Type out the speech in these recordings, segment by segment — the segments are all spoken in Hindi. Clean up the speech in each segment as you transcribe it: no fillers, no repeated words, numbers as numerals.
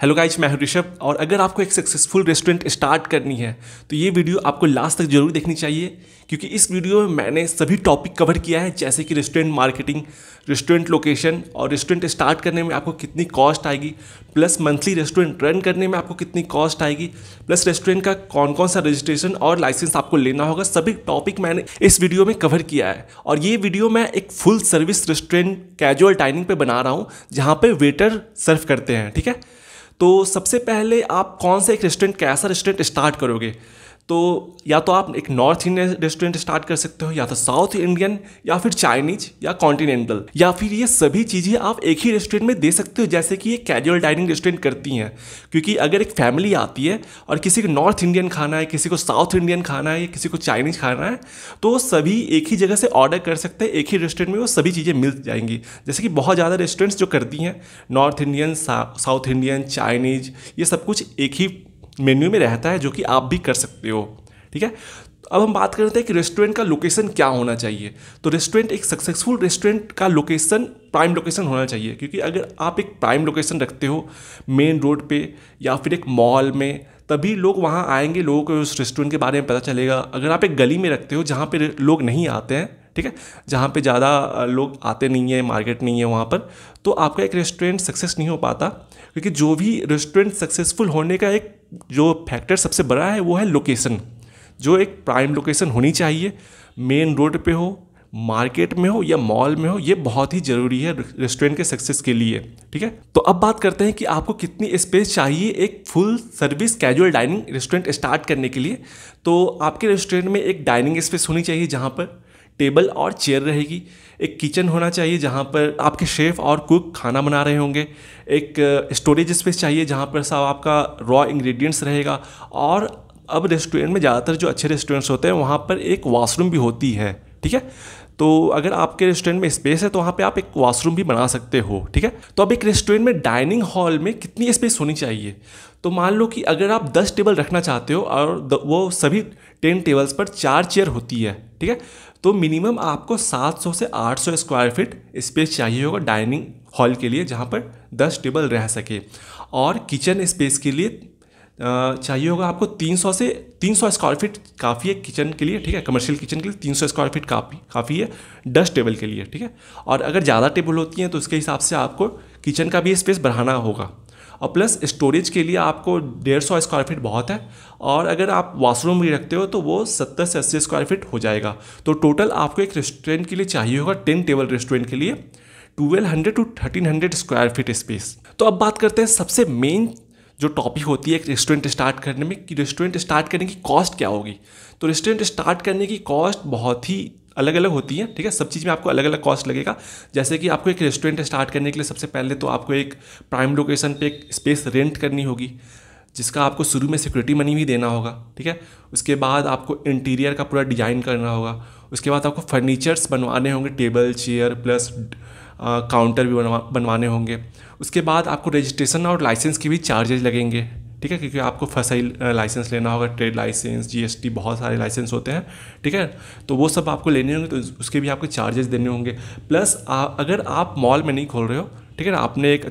हेलो गाइस, मैं हूं ऋषभ। और अगर आपको एक सक्सेसफुल रेस्टोरेंट स्टार्ट करनी है तो ये वीडियो आपको लास्ट तक जरूर देखनी चाहिए, क्योंकि इस वीडियो में मैंने सभी टॉपिक कवर किया है, जैसे कि रेस्टोरेंट मार्केटिंग, रेस्टोरेंट लोकेशन और रेस्टोरेंट स्टार्ट करने में आपको कितनी कॉस्ट आएगी, प्लस मंथली रेस्टोरेंट रन करने में आपको कितनी कॉस्ट आएगी, प्लस रेस्टोरेंट का कौन कौन सा रजिस्ट्रेशन और लाइसेंस आपको लेना होगा। सभी टॉपिक मैंने इस वीडियो में कवर किया है। और ये वीडियो मैं एक full service restaurant casual dining पे बना रहा हूँ, जहाँ पे वेटर सर्व करते हैं। ठीक है, तो सबसे पहले आप कौन सा एक रेस्टोरेंट, कैसा रेस्टोरेंट स्टार्ट करोगे? तो या तो आप एक नॉर्थ इंडियन रेस्टोरेंट स्टार्ट कर सकते हो, या तो साउथ इंडियन, या फिर चाइनीज या कॉन्टिनेंटल, या फिर ये सभी चीज़ें आप एक ही रेस्टोरेंट में दे सकते हो, जैसे कि ये कैजुअल डाइनिंग रेस्टोरेंट करती हैं। क्योंकि अगर एक फैमिली आती है और किसी को नॉर्थ इंडियन खाना है, किसी को साउथ इंडियन खाना है, या किसी को चाइनीज खाना है, तो सभी एक ही जगह से ऑर्डर कर सकते हैं। एक ही रेस्टोरेंट में वो सभी चीज़ें मिल जाएंगी। जैसे कि बहुत ज़्यादा रेस्टोरेंट्स जो करती हैं, north Indian, south Indian, Chinese, ये सब कुछ एक ही मेन्यू में रहता है, जो कि आप भी कर सकते हो। ठीक है, अब हम बात करते हैं कि रेस्टोरेंट का लोकेशन क्या होना चाहिए। तो रेस्टोरेंट, एक सक्सेसफुल रेस्टोरेंट का लोकेशन प्राइम लोकेशन होना चाहिए। क्योंकि अगर आप एक प्राइम लोकेशन रखते हो मेन रोड पे या फिर एक मॉल में, तभी लोग वहाँ आएंगे, लोगों को उस रेस्टोरेंट के बारे में पता चलेगा। अगर आप एक गली में रखते हो जहाँ पे लोग नहीं आते हैं, ठीक है, जहाँ पे ज़्यादा लोग आते नहीं है, मार्केट नहीं है वहाँ पर, तो आपका एक रेस्टोरेंट सक्सेस नहीं हो पाता। क्योंकि जो भी रेस्टोरेंट सक्सेसफुल होने का एक जो फैक्टर सबसे बड़ा है, वो है लोकेशन। जो एक प्राइम लोकेशन होनी चाहिए, मेन रोड पे हो, मार्केट में हो या मॉल में हो, ये बहुत ही ज़रूरी है रेस्टोरेंट के सक्सेस के लिए। ठीक है, तो अब बात करते हैं कि आपको कितनी स्पेस चाहिए एक full service casual dining restaurant start करने के लिए। तो आपके रेस्टोरेंट में एक डाइनिंग स्पेस होनी चाहिए, जहाँ पर टेबल और चेयर रहेगी। एक किचन होना चाहिए, जहाँ पर आपके शेफ़ और कुक खाना बना रहे होंगे। एक स्टोरेज स्पेस चाहिए, जहाँ पर सब आपका रॉ इंग्रेडिएंट्स रहेगा। और अब रेस्टोरेंट में ज़्यादातर जो अच्छे रेस्टोरेंट्स होते हैं, वहाँ पर एक वॉशरूम भी होती है। ठीक है, तो अगर आपके रेस्टोरेंट में स्पेस है तो वहाँ पे आप एक वॉशरूम भी बना सकते हो। ठीक है, तो अब एक रेस्टोरेंट में डाइनिंग हॉल में कितनी स्पेस होनी चाहिए? तो मान लो कि अगर आप 10 टेबल रखना चाहते हो और वो सभी 10 टेबल्स पर 4 चेयर होती है, ठीक है, तो मिनिमम आपको 700 से 800 स्क्वायर फीट स्पेस चाहिए होगा डाइनिंग हॉल के लिए, जहाँ पर 10 टेबल रह सके। और किचन स्पेस के लिए चाहिए होगा आपको 300 स्क्वायर फीट काफ़ी है किचन के लिए। ठीक है, कमर्शियल किचन के लिए 300 स्क्वायर फीट काफ़ी है 10 टेबल के लिए। ठीक है, और अगर ज़्यादा टेबल होती हैं तो उसके हिसाब से आपको किचन का भी स्पेस बढ़ाना होगा। और प्लस स्टोरेज के लिए आपको 150 स्क्वायर फीट बहुत है। और अगर आप वॉशरूम भी रखते हो तो वो 70 से 80 स्क्वायर फीट हो जाएगा। तो टोटल आपको एक रेस्टोरेंट के लिए चाहिए होगा, 10 टेबल रेस्टोरेंट के लिए 1200 to 1300 स्क्वायर फीट स्पेस। तो अब बात करते हैं सबसे मेन जो टॉपिक होती है एक रेस्टोरेंट स्टार्ट करने में, कि रेस्टोरेंट स्टार्ट करने की कॉस्ट क्या होगी। तो रेस्टोरेंट स्टार्ट करने की कॉस्ट बहुत ही अलग अलग होती है। ठीक है, सब चीज़ में आपको अलग अलग कॉस्ट लगेगा। जैसे कि आपको एक रेस्टोरेंट स्टार्ट करने के लिए सबसे पहले तो आपको एक प्राइम लोकेशन पे एक स्पेस रेंट करनी होगी, जिसका आपको शुरू में सिक्योरिटी मनी भी देना होगा। ठीक है, उसके बाद आपको इंटीरियर का पूरा डिजाइन करना होगा। उसके बाद आपको फर्नीचर्स बनवाने होंगे, टेबल, चेयर प्लस काउंटर भी बनवाने होंगे। उसके बाद आपको रजिस्ट्रेशन और लाइसेंस के भी चार्जेस लगेंगे। ठीक है, क्योंकि आपको फसाई लाइसेंस लेना होगा, ट्रेड लाइसेंस, जीएसटी, बहुत सारे लाइसेंस होते हैं। ठीक है, तो वो सब आपको लेने होंगे, तो उसके भी आपको चार्जेस देने होंगे। प्लस अगर आप मॉल में नहीं खोल रहे हो, ठीक है ना, आपने एक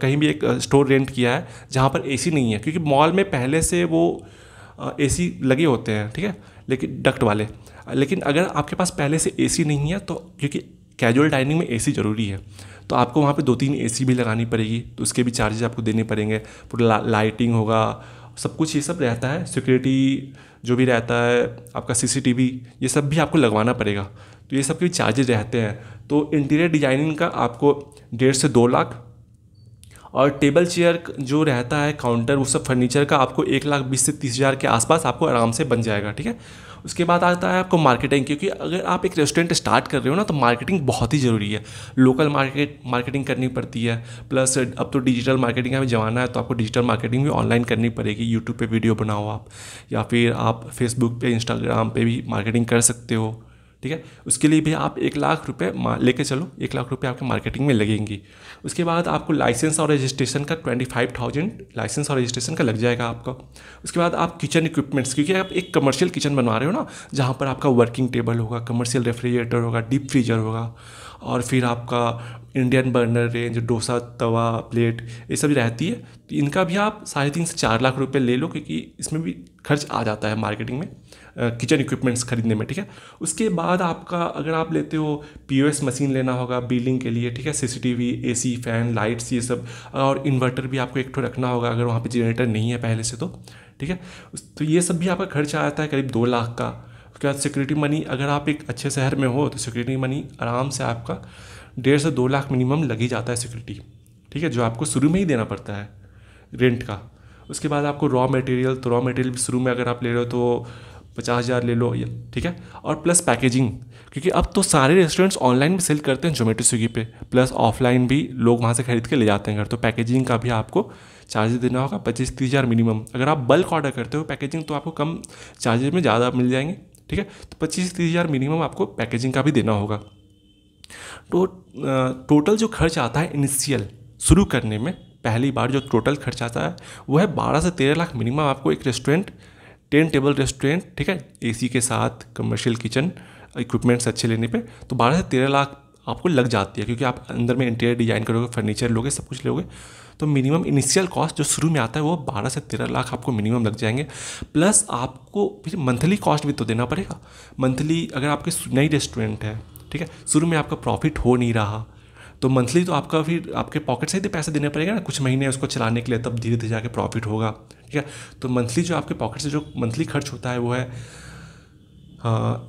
कहीं भी एक स्टोर रेंट किया है जहाँ पर एसी नहीं है, क्योंकि मॉल में पहले से वो एसी लगे होते हैं, ठीक है, लेकिन डक्ट वाले। लेकिन अगर आपके पास पहले से एसी नहीं है, तो क्योंकि कैजुअल डाइनिंग में एसी ज़रूरी है, तो आपको वहाँ पे 2-3 एसी भी लगानी पड़ेगी, तो उसके भी चार्जेस आपको देने पड़ेंगे। पूरा लाइटिंग होगा, सब कुछ ये सब रहता है। सिक्योरिटी जो भी रहता है, आपका सीसीटीवी, ये सब भी आपको लगवाना पड़ेगा। तो ये सब के भी चार्जेस रहते हैं। तो इंटीरियर डिजाइनिंग का आपको 1.5 से 2 लाख, और टेबल चेयर जो रहता है, काउंटर, वो सब फर्नीचर का आपको 1,20,000 से 30,000 के आसपास आपको आराम से बन जाएगा। ठीक है, उसके बाद आता है आपको मार्केटिंग, क्योंकि अगर आप एक रेस्टोरेंट स्टार्ट कर रहे हो ना, तो मार्केटिंग बहुत ही ज़रूरी है। लोकल मार्केटिंग करनी पड़ती है, प्लस अब तो डिजिटल मार्केटिंग का भी ज़माना है, तो आपको डिजिटल मार्केटिंग भी ऑनलाइन करनी पड़ेगी। यूट्यूब पे वीडियो बनाओ आप, या फिर आप फेसबुक पे, इंस्टाग्राम पे भी मार्केटिंग कर सकते हो। ठीक है, उसके लिए भी आप 1,00,000 रुपये लेके चलो, 1,00,000 रुपये आपके मार्केटिंग में लगेंगी। उसके बाद आपको लाइसेंस और रजिस्ट्रेशन का 25,000 लाइसेंस और रजिस्ट्रेशन का लग जाएगा आपका। उसके बाद आप किचन इक्विपमेंट्स, क्योंकि आप एक कमर्शियल किचन बनवा रहे हो ना, जहाँ पर आपका वर्किंग टेबल होगा, कमर्शियल रेफ्रिजरेटर होगा, डीप फ्रीजर होगा, और फिर आपका इंडियन बर्नर रेंज, डोसा तवा, प्लेट, ये सब रहती है। तो इनका भी आप 3.5 से 4 लाख रुपए ले लो, क्योंकि इसमें भी खर्च आ जाता है मार्केटिंग में, किचन इक्विपमेंट्स खरीदने में, ठीक है। उसके बाद आपका अगर आप लेते हो POS मशीन लेना होगा बिलिंग के लिए, ठीक है, CCTV, AC, फैन, लाइट्स, ये सब, और इन्वर्टर भी आपको एक ठो रखना होगा अगर वहाँ पे जनरेटर नहीं है पहले से तो, ठीक है। तो ये सब भी आपका खर्चा आता है करीब 2 लाख का। उसके बाद सिक्योरिटी मनी, अगर आप एक अच्छे शहर में हो तो सिक्योरिटी मनी आराम से आपका 1.5 से 2 लाख मिनिमम लग ही जाता है सिक्योरिटी, ठीक है, जो आपको शुरू में ही देना पड़ता है रेंट का। उसके बाद आपको रॉ मटेरियल, तो रॉ मटेरियल भी शुरू में अगर आप ले रहे हो तो 50,000 ले लो, ठीक है। और प्लस पैकेजिंग, क्योंकि अब तो सारे रेस्टोरेंट्स ऑनलाइन भी सेल करते हैं जोमेटो स्विगी पे, प्लस ऑफलाइन भी लोग वहाँ से खरीद के ले जाते हैं घर, तो पैकेजिंग का भी आपको चार्जेस देना होगा 25-30 हज़ार मिनिमम। अगर आप बल्क ऑर्डर करते हो पैकेजिंग तो आपको कम चार्जेस में ज़्यादा मिल जाएंगे, ठीक है। तो 25-30 हज़ार मिनिमम आपको पैकेजिंग का भी देना होगा। तो टोटल जो खर्च आता है इनिशियल शुरू करने में, पहली बार जो टोटल खर्च आता है वो है 12 से 13 लाख मिनिमम आपको एक रेस्टोरेंट, 10 टेबल रेस्टोरेंट, ठीक है, AC के साथ, कमर्शियल किचन इक्विपमेंट्स अच्छे लेने पे तो 12 से 13 लाख आपको लग जाती है, क्योंकि आप अंदर में इंटीरियर डिजाइन करोगे, फर्नीचर लोगे, सब कुछ लोगे, तो मिनिमम इनिशियल कॉस्ट जो शुरू में आता है वो 12 से 13 लाख आपको मिनिमम लग जाएंगे। प्लस आपको फिर मंथली कॉस्ट भी तो देना पड़ेगा। मंथली अगर आपके नई रेस्टोरेंट है, ठीक है, शुरू में आपका प्रॉफिट हो नहीं रहा तो मंथली तो आपका फिर आपके पॉकेट से ही पैसे देने पड़ेगा ना, कुछ महीने उसको चलाने के लिए, तब धीरे धीरे जाके प्रॉफिट होगा, ठीक है। तो मंथली जो आपके पॉकेट से जो मंथली खर्च होता है वो है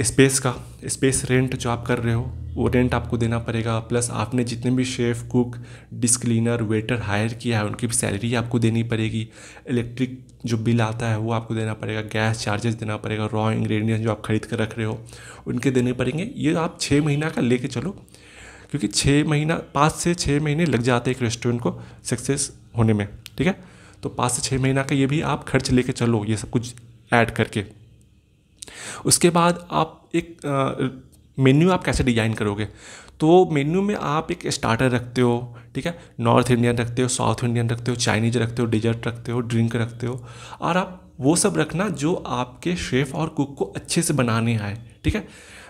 स्पेस का, स्पेस रेंट जो आप कर रहे हो वो रेंट आपको देना पड़ेगा। प्लस आपने जितने भी chef, cook, dish cleaner, waiter hire किया है उनकी भी सैलरी आपको देनी पड़ेगी। इलेक्ट्रिक जो बिल आता है वो आपको देना पड़ेगा, गैस चार्जेस देना पड़ेगा, रॉ इंग्रेडिएंट्स जो आप खरीद कर रख रहे हो उनके देने पड़ेंगे। ये आप 6 महीना का लेके चलो, क्योंकि 5 से 6 महीने लग जाते हैं एक रेस्टोरेंट को सक्सेस होने में, ठीक है। तो 5 से 6 महीना का ये भी आप खर्च लेके चलो, ये सब कुछ ऐड करके। उसके बाद आप एक मेन्यू आप कैसे डिज़ाइन करोगे, तो मेन्यू में आप एक स्टार्टर रखते हो, ठीक है, नॉर्थ इंडियन रखते हो, साउथ इंडियन रखते हो, चाइनीज रखते हो, डेजर्ट रखते हो, ड्रिंक रखते हो, और आप वो सब रखना जो आपके शेफ़ और कुक को अच्छे से बनाने आए, ठीक है।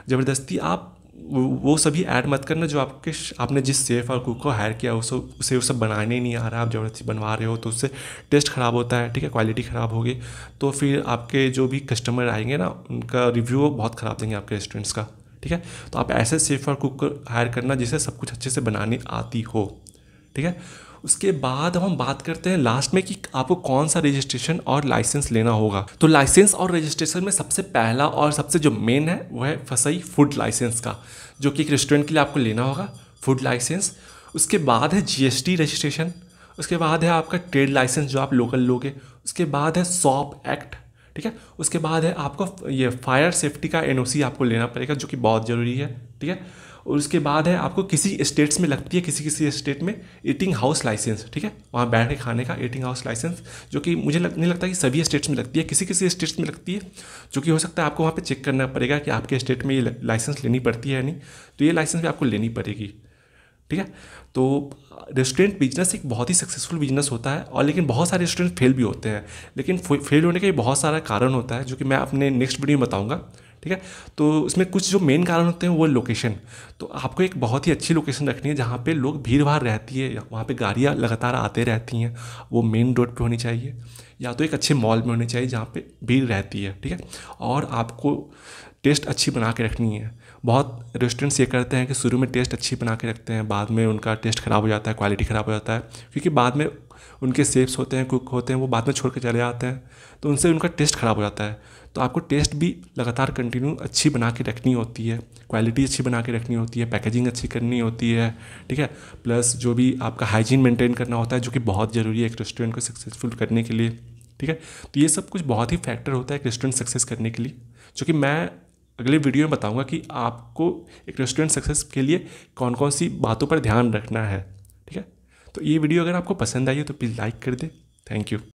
ज़बरदस्ती आप वो सभी ऐड मत करना जो आपने जिस शेफ़ और कुक को हायर किया उसे वो सब बनाने नहीं आ रहा, आप ज़बरदस्ती बनवा रहे हो तो उससे टेस्ट ख़राब होता है, ठीक है, क्वालिटी ख़राब होगी तो फिर आपके जो भी कस्टमर आएंगे ना उनका रिव्यू बहुत ख़राब देंगे आपके रेस्टोरेंट्स का, ठीक है। तो आप ऐसे शेफ़ और कुक को हायर करना जिसे सब कुछ अच्छे से बनाने आती हो, ठीक है। उसके बाद हम बात करते हैं लास्ट में कि आपको कौन सा रजिस्ट्रेशन और लाइसेंस लेना होगा। तो लाइसेंस और रजिस्ट्रेशन में सबसे पहला और सबसे जो मेन है वो है फसई फूड लाइसेंस का, जो कि एक रेस्टोरेंट के लिए आपको लेना होगा, फूड लाइसेंस। उसके बाद है GST रजिस्ट्रेशन, उसके बाद है आपका ट्रेड लाइसेंस जो आप लोकल लोगे, उसके बाद है शॉप एक्ट, ठीक है। उसके बाद है आपको ये फायर सेफ्टी का NOC आपको लेना पड़ेगा जो कि बहुत ज़रूरी है, ठीक है। और उसके बाद है आपको किसी स्टेट्स में लगती है, किसी स्टेट में ईटिंग हाउस लाइसेंस, ठीक है, वहाँ बैठ के खाने का ईटिंग हाउस लाइसेंस, जो कि मुझे नहीं लगता कि सभी स्टेट्स में लगती है, किसी स्टेट्स में लगती है, जो कि हो सकता है आपको वहाँ पे चेक करना पड़ेगा कि आपके स्टेट में ये लाइसेंस लेनी पड़ती है नहीं, तो ये लाइसेंस भी आपको लेनी पड़ेगी, ठीक है। तो रेस्टोरेंट बिजनेस एक बहुत ही सक्सेसफुल बिजनेस होता है, और लेकिन बहुत सारे रेस्टोरेंट फेल भी होते हैं, लेकिन फेल होने का बहुत सारा कारण होता है जो कि मैं अपने नेक्स्ट वीडियो में बताऊंगा, ठीक है। तो उसमें कुछ जो मेन कारण होते हैं वो लोकेशन, तो आपको एक बहुत ही अच्छी लोकेशन रखनी है जहाँ पे लोग भीड़ भाड़ रहती है, वहाँ पे गाड़ियाँ लगातार आते रहती हैं, वो मेन रोड पे होनी चाहिए, या तो एक अच्छे मॉल में होनी चाहिए जहाँ पे भीड़ रहती है, ठीक है। और आपको टेस्ट अच्छी बना के रखनी है। बहुत रेस्टोरेंट्स ये करते हैं कि शुरू में टेस्ट अच्छी बना के रखते हैं, बाद में उनका टेस्ट ख़राब हो जाता है, क्वालिटी ख़राब हो जाता है, क्योंकि बाद में उनके शेफ्स होते हैं, कुक होते हैं, वो बाद में छोड़ के चले जाते हैं, तो उनसे उनका टेस्ट ख़राब हो जाता है। तो आपको टेस्ट भी लगातार कंटिन्यू अच्छी बना के रखनी होती है, क्वालिटी अच्छी बना के रखनी होती है, पैकेजिंग अच्छी करनी होती है, ठीक है। प्लस जो भी आपका हाइजीन मेंटेन करना होता है जो कि बहुत ज़रूरी है एक रेस्टोरेंट को सक्सेसफुल करने के लिए, ठीक है। तो ये सब कुछ बहुत ही फैक्टर होता है एक रेस्टोरेंट सक्सेस करने के लिए, जो कि मैं अगले वीडियो में बताऊंगा कि आपको एक रेस्टोरेंट सक्सेस के लिए कौन कौन सी बातों पर ध्यान रखना है, ठीक है। तो ये वीडियो अगर आपको पसंद आई हो तो प्लीज़ लाइक कर दे। Thank you.